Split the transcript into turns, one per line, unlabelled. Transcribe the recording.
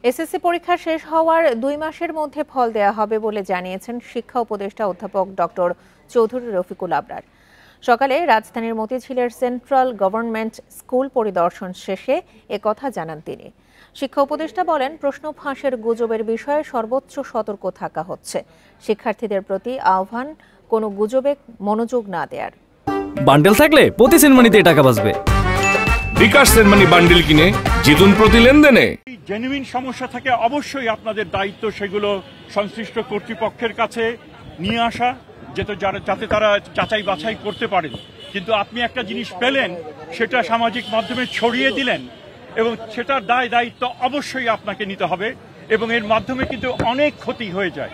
SSC পরীক্ষা শেষ হওয়ার 2 মাসের মধ্যে ফল দেয়া হবে বলে জানিয়েছেন শিক্ষা উপদেষ্টা অধ্যাপক ডক্টর চৌধুরী রফিকুল আবরার। সকালে রাজধানীর মতিঝিলের সেন্ট্রাল গভর্নমেন্ট স্কুল পরিদর্শন শেষে একথা জানান তিনি। শিক্ষা উপদেষ্টা বলেন, প্রশ্ন ফাঁসের গুজবের বিষয়ে সর্বোচ্চ সতর্ক থাকা হচ্ছে। শিক্ষার্থীদের প্রতি আহ্বান, কোনো গুজবে মনোযোগ না দেওয়ার।
বান্ডেল থাকলে প্রতি সেনমানিতে টাকা বাঁচবে।
বিকাশ সেনমানি বান্ডেল কিনে জিতুন প্রতি লেনদেনে।
জেনুইন সমস্যা থাকে অবশ্যই আপনাদের দায়িত্ব সেগুলো সংশ্লিষ্ট কর্তৃপক্ষের কাছে নিয়ে আসা, যাতে তারা যাচাই বাছাই করতে পারেন। কিন্তু আপনি একটা জিনিস পেলেন, সেটা সামাজিক মাধ্যমে ছড়িয়ে দিলেন, এবং সেটার দায়িত্ব অবশ্যই আপনাকে নিতে হবে, এবং এর মাধ্যমে কিন্তু অনেক ক্ষতি হয়ে যায়।